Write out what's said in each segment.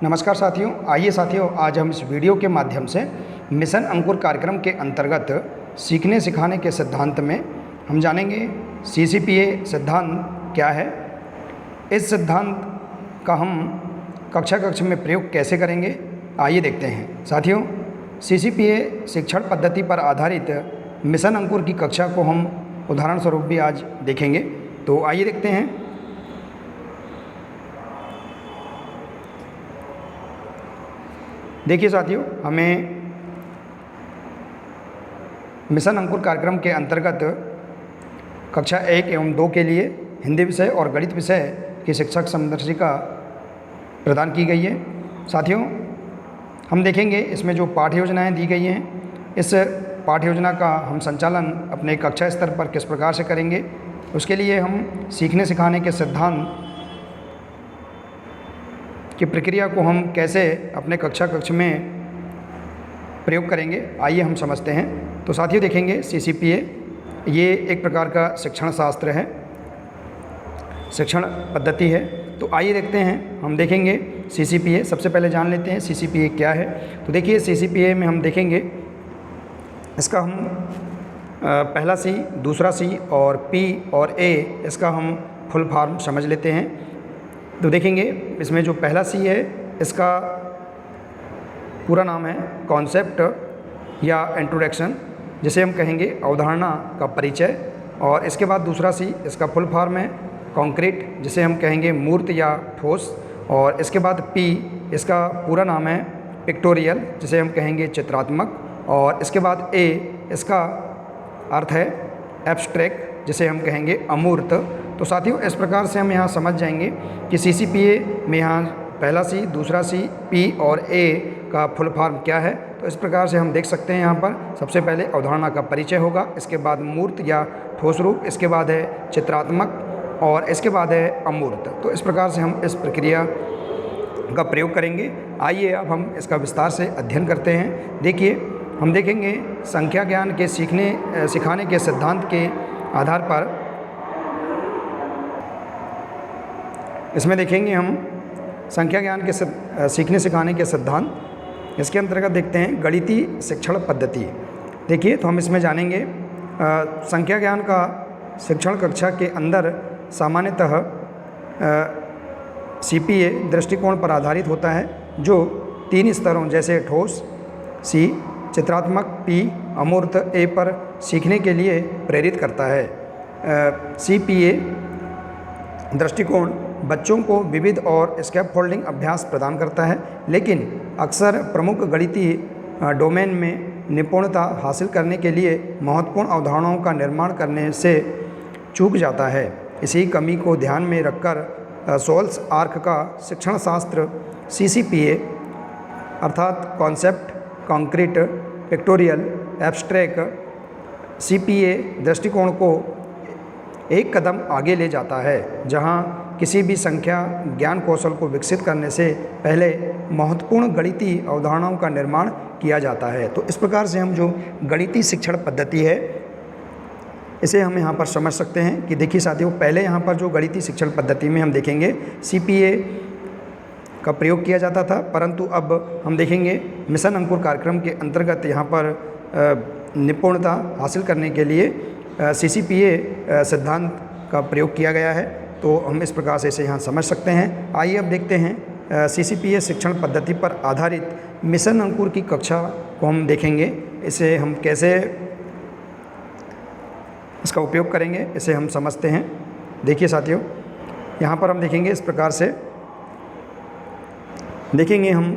नमस्कार साथियों, आइए साथियों आज हम इस वीडियो के माध्यम से मिशन अंकुर कार्यक्रम के अंतर्गत सीखने सिखाने के सिद्धांत में हम जानेंगे CCPA सिद्धांत क्या है। इस सिद्धांत का हम कक्षा में प्रयोग कैसे करेंगे, आइए देखते हैं। साथियों, CCPA शिक्षण पद्धति पर आधारित मिशन अंकुर की कक्षा को हम उदाहरण स्वरूप भी आज देखेंगे। तो आइए देखते हैं। देखिए साथियों, हमें मिशन अंकुर कार्यक्रम के अंतर्गत कक्षा 1 एवं 2 के लिए हिंदी विषय और गणित विषय की शिक्षक संदर्शिका प्रदान की गई है। साथियों, हम देखेंगे इसमें जो पाठ्य योजनाएं दी गई हैं, इस पाठ्य योजना का हम संचालन अपने कक्षा स्तर पर किस प्रकार से करेंगे, उसके लिए हम सीखने सिखाने के सिद्धांत की प्रक्रिया को हम कैसे अपने कक्ष में प्रयोग करेंगे, आइए हम समझते हैं। तो साथियों देखेंगे, CCPA ये एक प्रकार का शिक्षण शास्त्र है, शिक्षण पद्धति है। तो आइए देखते हैं, हम देखेंगे CCPA। सबसे पहले जान लेते हैं CCPA क्या है। तो देखिए, CCPA में हम देखेंगे इसका हम पहला C, दूसरा C और P और A इसका हम फुल फॉर्म समझ लेते हैं। तो देखेंगे इसमें जो पहला C है, इसका पूरा नाम है कॉन्सेप्ट या इंट्रोडक्शन, जिसे हम कहेंगे अवधारणा का परिचय। और इसके बाद दूसरा C, इसका फुल फॉर्म है कॉन्क्रीट, जिसे हम कहेंगे मूर्त या ठोस। और इसके बाद P, इसका पूरा नाम है पिक्टोरियल, जिसे हम कहेंगे चित्रात्मक। और इसके बाद A, इसका अर्थ है एब्स्ट्रैक्ट, जिसे हम कहेंगे अमूर्त। तो साथियों, इस प्रकार से हम यहाँ समझ जाएंगे कि CCPA में यहाँ पहला C, दूसरा C, P और A का फुल फॉर्म क्या है। तो इस प्रकार से हम देख सकते हैं। यहाँ पर सबसे पहले अवधारणा का परिचय होगा, इसके बाद मूर्त या ठोस रूप, इसके बाद है चित्रात्मक और इसके बाद है अमूर्त। तो इस प्रकार से हम इस प्रक्रिया का प्रयोग करेंगे। आइए अब हम इसका विस्तार से अध्ययन करते हैं। देखिए, हम देखेंगे संख्या ज्ञान के सीखने सिखाने के सिद्धांत के आधार पर इसमें देखेंगे हम संख्या ज्ञान के सीखने सिखाने के सिद्धांत। इसके अंतर्गत देखते हैं गणितीय शिक्षण पद्धति। देखिए, तो हम इसमें जानेंगे संख्या ज्ञान का शिक्षण कक्षा के अंदर सामान्यतः CPA दृष्टिकोण पर आधारित होता है, जो 3 स्तरों जैसे ठोस C, चित्रात्मक P, अमूर्त A पर सीखने के लिए प्रेरित करता है। CPA दृष्टिकोण बच्चों को विविध और स्कैफोल्डिंग अभ्यास प्रदान करता है, लेकिन अक्सर प्रमुख गणितीय डोमेन में निपुणता हासिल करने के लिए महत्वपूर्ण अवधारणाओं का निर्माण करने से चूक जाता है। इसी कमी को ध्यान में रखकर सोल्स आर्क का शिक्षण शास्त्र CCPA अर्थात concept, concrete, pictorial, abstract CPA दृष्टिकोण को एक कदम आगे ले जाता है, जहां किसी भी संख्या ज्ञान कौशल को विकसित करने से पहले महत्वपूर्ण गणितीय अवधारणाओं का निर्माण किया जाता है। तो इस प्रकार से हम जो गणितीय शिक्षण पद्धति है, इसे हम यहाँ पर समझ सकते हैं कि देखिए साथियों, पहले यहाँ पर जो गणितीय शिक्षण पद्धति में हम देखेंगे CPA का प्रयोग किया जाता था, परंतु अब हम देखेंगे मिशन अंकुर कार्यक्रम के अंतर्गत यहाँ पर निपुणता हासिल करने के लिए CCPA सिद्धांत का प्रयोग किया गया है। तो हम इस प्रकार से इसे यहाँ समझ सकते हैं। आइए अब देखते हैं CCPA शिक्षण पद्धति पर आधारित मिशन अंकुर की कक्षा को हम देखेंगे। इसे हम कैसे इसका उपयोग करेंगे, इसे हम समझते हैं। देखिए साथियों, यहाँ पर हम देखेंगे इस प्रकार से देखेंगे। हम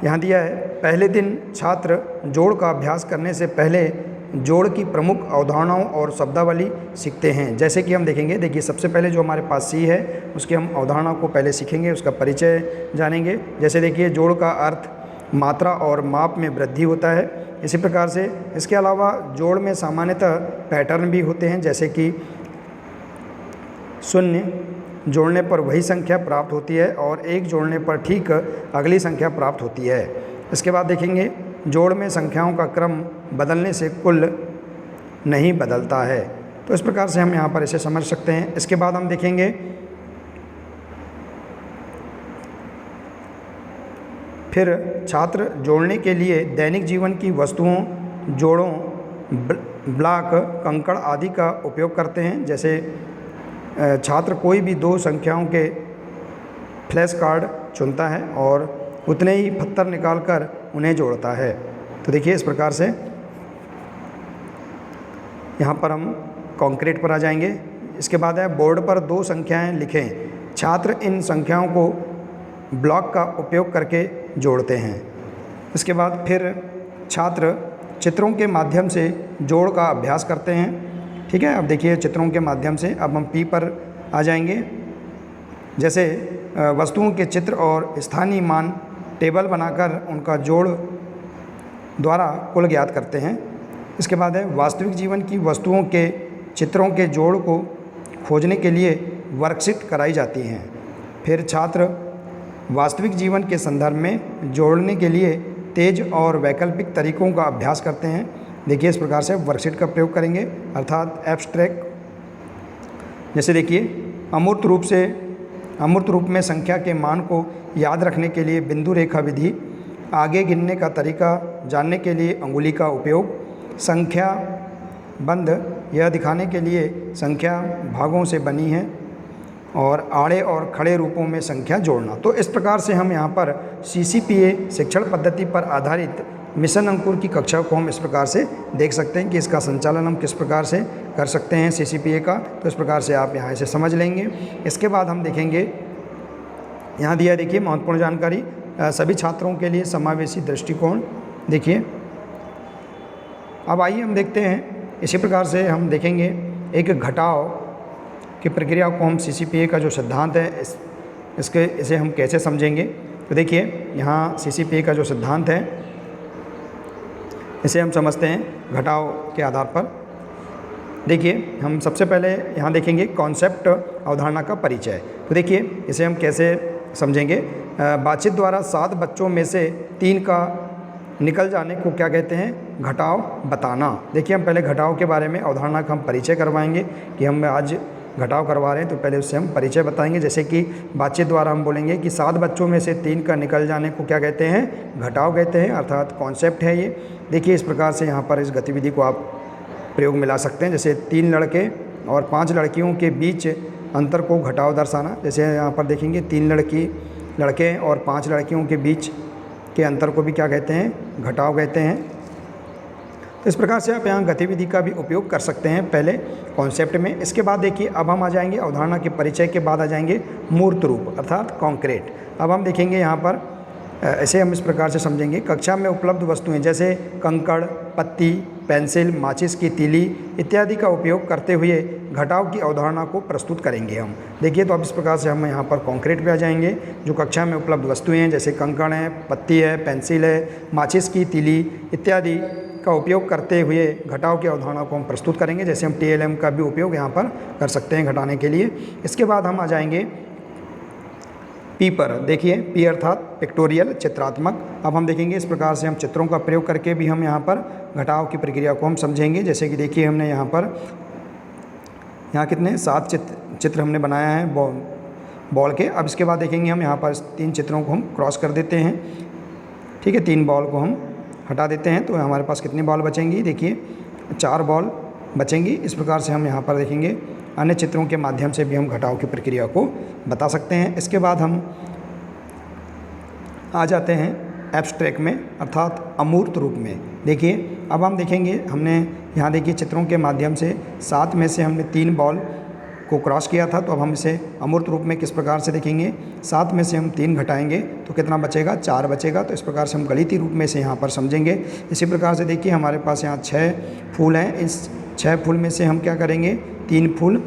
यहाँ दिया है, पहले दिन छात्र जोड़ का अभ्यास करने से पहले जोड़ की प्रमुख अवधारणाओं और शब्दावली सीखते हैं। जैसे कि हम देखेंगे, देखिए सबसे पहले जो हमारे पास C है, उसकी हम अवधारणा को पहले सीखेंगे, उसका परिचय जानेंगे। जैसे देखिए, जोड़ का अर्थ मात्रा और माप में वृद्धि होता है। इसी प्रकार से इसके अलावा जोड़ में सामान्यतः पैटर्न भी होते हैं, जैसे कि 0 जोड़ने पर वही संख्या प्राप्त होती है और 1 जोड़ने पर ठीक अगली संख्या प्राप्त होती है। इसके बाद देखेंगे, जोड़ में संख्याओं का क्रम बदलने से कुल नहीं बदलता है। तो इस प्रकार से हम यहाँ पर इसे समझ सकते हैं। इसके बाद हम देखेंगे फिर छात्र जोड़ने के लिए दैनिक जीवन की वस्तुओं, जोड़ों, ब्लॉक, कंकड़ आदि का उपयोग करते हैं। जैसे छात्र कोई भी दो संख्याओं के फ्लैश कार्ड चुनता है और उतने ही पत्थर निकालकर उन्हें जोड़ता है। तो देखिए इस प्रकार से यहाँ पर हम कंक्रीट पर आ जाएंगे। इसके बाद है बोर्ड पर दो संख्याएं लिखें। छात्र इन संख्याओं को ब्लॉक का उपयोग करके जोड़ते हैं। इसके बाद फिर छात्र चित्रों के माध्यम से जोड़ का अभ्यास करते हैं। ठीक है, अब देखिए चित्रों के माध्यम से अब हम पी पर आ जाएंगे। जैसे वस्तुओं के चित्र और स्थानीय मान टेबल बनाकर उनका जोड़ द्वारा कुल ज्ञात करते हैं। इसके बाद है वास्तविक जीवन की वस्तुओं के चित्रों के जोड़ को खोजने के लिए वर्कशीट कराई जाती हैं। फिर छात्र वास्तविक जीवन के संदर्भ में जोड़ने के लिए तेज और वैकल्पिक तरीकों का अभ्यास करते हैं। देखिए इस प्रकार से वर्कशीट का प्रयोग करेंगे, अर्थात एब्स्ट्रैक्ट। जैसे देखिए अमूर्त रूप में संख्या के मान को याद रखने के लिए बिंदु रेखा विधि, आगे गिनने का तरीका जानने के लिए अंगुली का उपयोग, संख्या बंद यह दिखाने के लिए संख्या भागों से बनी है, और आड़े और खड़े रूपों में संख्या जोड़ना। तो इस प्रकार से हम यहाँ पर CCPA शिक्षण पद्धति पर आधारित मिशन अंकुर की कक्षा को हम इस प्रकार से देख सकते हैं कि इसका संचालन हम किस प्रकार से कर सकते हैं CCPA का। तो इस प्रकार से आप यहाँ से समझ लेंगे। इसके बाद हम देखेंगे, यहाँ दिया देखिए महत्वपूर्ण जानकारी, सभी छात्रों के लिए समावेशी दृष्टिकोण। देखिए अब आइए हम देखते हैं, इसी प्रकार से हम देखेंगे एक घटाव की प्रक्रिया को हम CCPA का जो सिद्धांत है इसे हम कैसे समझेंगे। तो देखिए यहाँ CCPA का जो सिद्धांत है इसे हम समझते हैं घटाव के आधार पर। देखिए हम सबसे पहले यहाँ देखेंगे कॉन्सेप्ट, अवधारणा का परिचय। तो देखिए इसे हम कैसे समझेंगे। बातचीत द्वारा 7 बच्चों में से 3 का निकल जाने को क्या कहते हैं, घटाव बताना। देखिए हम पहले घटाव के बारे में अवधारणा का हम परिचय करवाएंगे कि हम आज घटाव करवा रहे हैं, तो पहले उससे हम परिचय बताएंगे। जैसे कि बातचीत द्वारा हम बोलेंगे कि 7 बच्चों में से 3 का निकल जाने को क्या कहते हैं, घटाव कहते हैं, अर्थात कॉन्सेप्ट है ये। देखिए इस प्रकार से यहाँ पर इस गतिविधि को आप प्रयोग में ला सकते हैं। जैसे 3 लड़के और 5 लड़कियों के बीच अंतर को घटाव दर्शाना। जैसे यहाँ पर देखेंगे 3 लड़के और 5 लड़कियों के बीच के अंतर को भी क्या कहते हैं, घटाव कहते हैं। तो इस प्रकार से आप यहाँ गतिविधि का भी उपयोग कर सकते हैं पहले कॉन्सेप्ट में। इसके बाद देखिए अब हम आ जाएंगे अवधारणा के परिचय के बाद आ जाएंगे मूर्त रूप अर्थात कॉन्क्रीट। अब हम देखेंगे यहाँ पर ऐसे हम इस प्रकार से समझेंगे, कक्षा में उपलब्ध वस्तुएं जैसे कंकड़, पत्ती, पेंसिल, माचिस की तीली इत्यादि का उपयोग करते हुए घटाव की अवधारणा को प्रस्तुत करेंगे हम। देखिए तो अब इस प्रकार से हम यहाँ पर कॉन्क्रीट पे आ जाएंगे। जो कक्षा में उपलब्ध वस्तुएं हैं जैसे कंकड़ है, पत्ती है, पेंसिल है, माचिस की तीली इत्यादि का उपयोग करते हुए घटाव की अवधारणा को हम प्रस्तुत करेंगे। जैसे हम TLM का भी उपयोग यहाँ पर कर सकते हैं घटाने के लिए। इसके बाद हम आ जाएंगे P पर। देखिए P अर्थात पिक्टोरियल, चित्रात्मक। अब हम देखेंगे इस प्रकार से हम चित्रों का प्रयोग करके भी हम यहाँ पर घटाव की प्रक्रिया को हम समझेंगे। जैसे कि देखिए हमने यहाँ कितने 7 चित्र हमने बनाया है बॉल के। अब इसके बाद देखेंगे हम यहाँ पर 3 चित्रों को हम क्रॉस कर देते हैं। ठीक है, 3 बॉल को हम हटा देते हैं तो हमारे पास कितनी बॉल बचेंगी, देखिए 4 बॉल बचेंगी। इस प्रकार से हम यहाँ पर देखेंगे अन्य चित्रों के माध्यम से भी हम घटाव की प्रक्रिया को बता सकते हैं। इसके बाद हम आ जाते हैं एब्स्ट्रैक्ट में अर्थात अमूर्त रूप में। देखिए अब हम देखेंगे, हमने यहाँ देखिए चित्रों के माध्यम से 7 में से हमने 3 बॉल को क्रॉस किया था। तो अब हम इसे अमूर्त रूप में किस प्रकार से देखेंगे, 7 में से हम 3 घटाएंगे तो कितना बचेगा, 4 बचेगा। तो इस प्रकार से हम गणितीय रूप में से यहाँ पर समझेंगे। इसी प्रकार से देखिए हमारे पास यहाँ 6 फूल हैं। इस 6 फूल में से हम क्या करेंगे, 3 फूल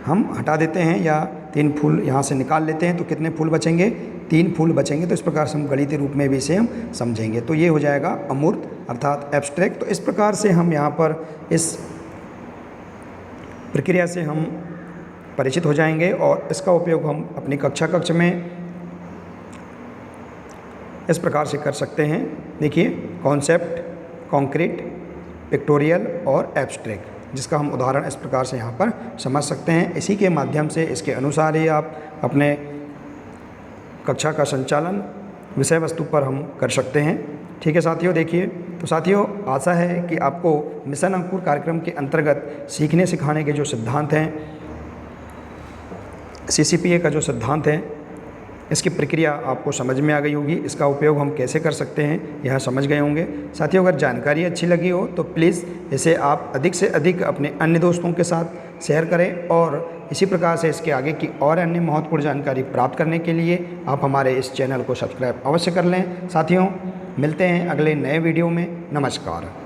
हम हटा देते हैं या 3 फूल यहाँ से निकाल लेते हैं तो कितने फूल बचेंगे, 3 फूल बचेंगे। तो इस प्रकार से हम गणितीय रूप में भी इसे हम समझेंगे। तो ये हो जाएगा अमूर्त अर्थात एब्स्ट्रैक्ट। तो इस प्रकार से हम यहाँ पर इस प्रक्रिया से हम परिचित हो जाएंगे और इसका उपयोग हम अपनी कक्ष में इस प्रकार से कर सकते हैं। देखिए कॉन्सेप्ट, कॉन्क्रीट, पिक्टोरियल और एब्स्ट्रैक्ट, जिसका हम उदाहरण इस प्रकार से यहाँ पर समझ सकते हैं। इसी के माध्यम से इसके अनुसार ही आप अपने कक्षा का संचालन विषय वस्तु पर हम कर सकते हैं। ठीक है साथियों, देखिए तो साथियों, आशा है कि आपको मिशन अंकुर कार्यक्रम के अंतर्गत सीखने सिखाने के जो सिद्धांत हैं, CCPA का जो सिद्धांत है, इसकी प्रक्रिया आपको समझ में आ गई होगी। इसका उपयोग हम कैसे कर सकते हैं यह समझ गए होंगे। साथियों, अगर जानकारी अच्छी लगी हो तो प्लीज़ इसे आप अधिक से अधिक अपने अन्य दोस्तों के साथ शेयर करें, और इसी प्रकार से इसके आगे की और अन्य महत्वपूर्ण जानकारी प्राप्त करने के लिए आप हमारे इस चैनल को सब्सक्राइब अवश्य कर लें। साथियों, मिलते हैं अगले नए वीडियो में। नमस्कार।